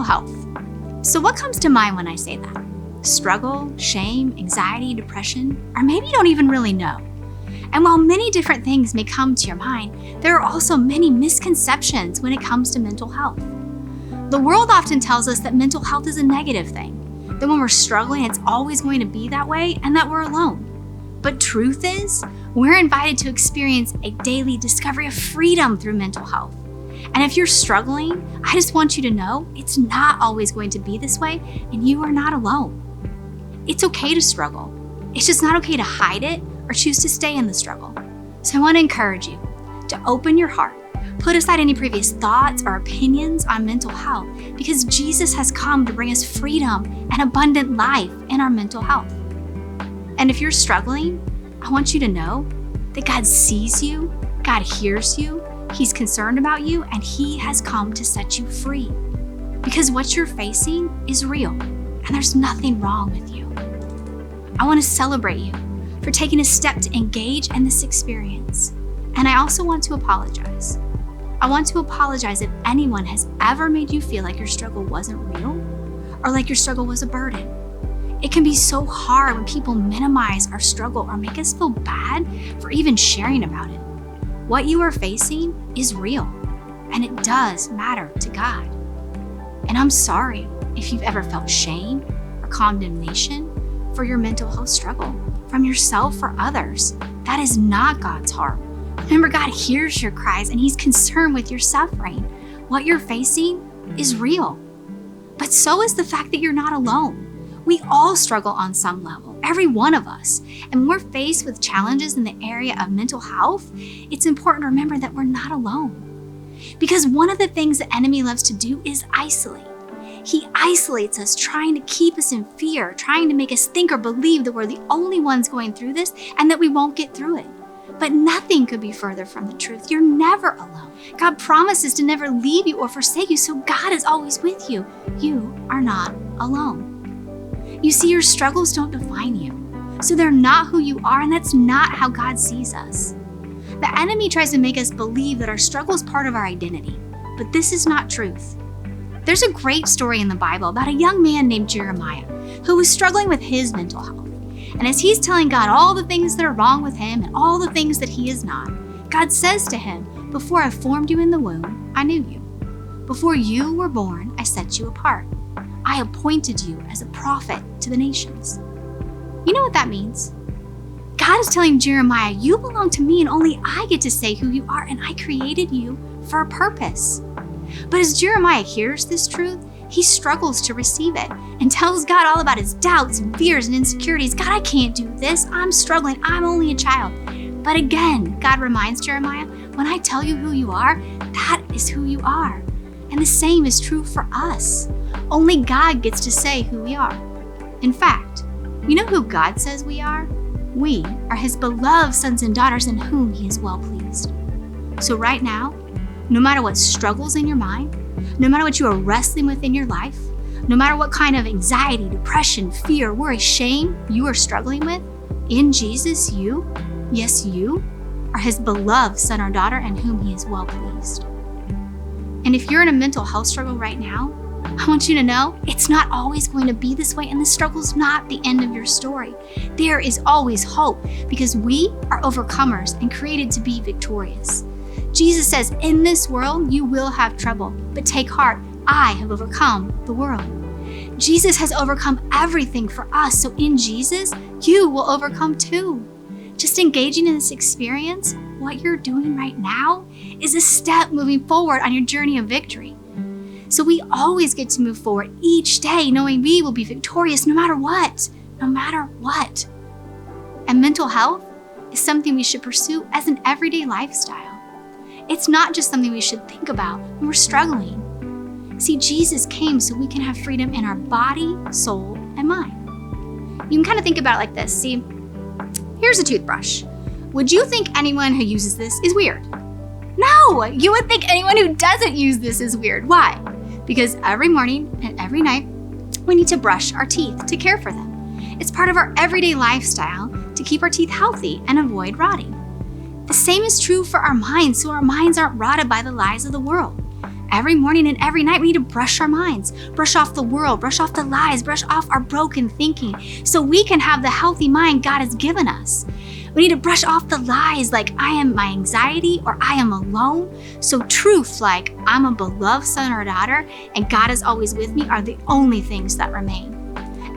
health. So what comes to mind when I say that? Struggle, shame, anxiety, depression, or maybe you don't even really know. And while many different things may come to your mind, there are also many misconceptions when it comes to mental health. The world often tells us that mental health is a negative thing, that when we're struggling, it's always going to be that way, and that we're alone. But truth is, we're invited to experience a daily discovery of freedom through mental health. And if you're struggling, I just want you to know it's not always going to be this way, and you are not alone. It's okay to struggle. It's just not okay to hide it or choose to stay in the struggle. So I want to encourage you to open your heart, put aside any previous thoughts or opinions on mental health, because Jesus has come to bring us freedom and abundant life in our mental health. And if you're struggling, I want you to know that God sees you, God hears you, He's concerned about you, and He has come to set you free. Because what you're facing is real, and there's nothing wrong with you. I want to celebrate you for taking a step to engage in this experience. And I also want to apologize. I want to apologize if anyone has ever made you feel like your struggle wasn't real or like your struggle was a burden. It can be so hard when people minimize our struggle or make us feel bad for even sharing about it. What you are facing is real, and it does matter to God. And I'm sorry if you've ever felt shame or condemnation for your mental health struggle from yourself or others. That is not God's heart. Remember, God hears your cries and He's concerned with your suffering. What you're facing is real, but so is the fact that you're not alone. We all struggle on some level, every one of us. And when we're faced with challenges in the area of mental health, it's important to remember that we're not alone. Because one of the things the enemy loves to do is isolate. He isolates us, trying to keep us in fear, trying to make us think or believe that we're the only ones going through this and that we won't get through it. But nothing could be further from the truth. You're never alone. God promises to never leave you or forsake you, so God is always with you. You are not alone. You see, your struggles don't define you, so they're not who you are, and that's not how God sees us. The enemy tries to make us believe that our struggle is part of our identity, but this is not truth. There's a great story in the Bible about a young man named Jeremiah who was struggling with his mental health. And as he's telling God all the things that are wrong with him and all the things that he is not, God says to him, "Before I formed you in the womb, I knew you. Before you were born, I set you apart. I appointed you as a prophet to the nations." You know what that means? God is telling Jeremiah, you belong to me and only I get to say who you are, and I created you for a purpose. But as Jeremiah hears this truth, he struggles to receive it and tells God all about his doubts and fears and insecurities. God, I can't do this. I'm struggling. I'm only a child. But again, God reminds Jeremiah, when I tell you who you are, that is who you are. And the same is true for us. Only God gets to say who we are. In fact, you know who God says we are? We are His beloved sons and daughters in whom He is well pleased. So right now, no matter what struggles in your mind, no matter what you are wrestling with in your life, no matter what kind of anxiety, depression, fear, worry, shame you are struggling with, in Jesus, you, yes, you, are His beloved son or daughter in whom He is well pleased. And if you're in a mental health struggle right now, I want you to know it's not always going to be this way, and the struggle's not the end of your story. There is always hope, because we are overcomers and created to be victorious. Jesus says, in this world you will have trouble, but take heart, I have overcome the world. Jesus has overcome everything for us, so in Jesus, you will overcome too. Just engaging in this experience, what you're doing right now, is a step moving forward on your journey of victory. So we always get to move forward each day knowing we will be victorious no matter what, no matter what. And mental health is something we should pursue as an everyday lifestyle. It's not just something we should think about when we're struggling. See, Jesus came so we can have freedom in our body, soul, and mind. You can kind of think about it like this. See, here's a toothbrush. Would you think anyone who uses this is weird? No, you would think anyone who doesn't use this is weird. Why? Because every morning and every night, we need to brush our teeth to care for them. It's part of our everyday lifestyle to keep our teeth healthy and avoid rotting. The same is true for our minds, so our minds aren't rotted by the lies of the world. Every morning and every night, we need to brush our minds, brush off the world, brush off the lies, brush off our broken thinking so we can have the healthy mind God has given us. We need to brush off the lies like I am my anxiety or I am alone. So truth like I'm a beloved son or daughter and God is always with me are the only things that remain.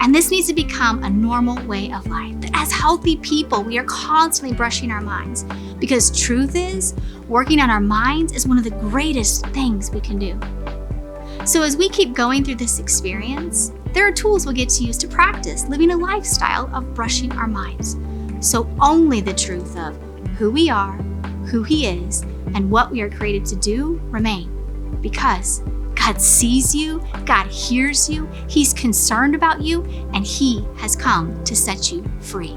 And this needs to become a normal way of life. That as healthy people, we are constantly brushing our minds because truth is, working on our minds is one of the greatest things we can do. So as we keep going through this experience, there are tools we'll get to use to practice living a lifestyle of brushing our minds. So only the truth of who we are, who He is, and what we are created to do remain. Because God sees you, God hears you, He's concerned about you, and He has come to set you free.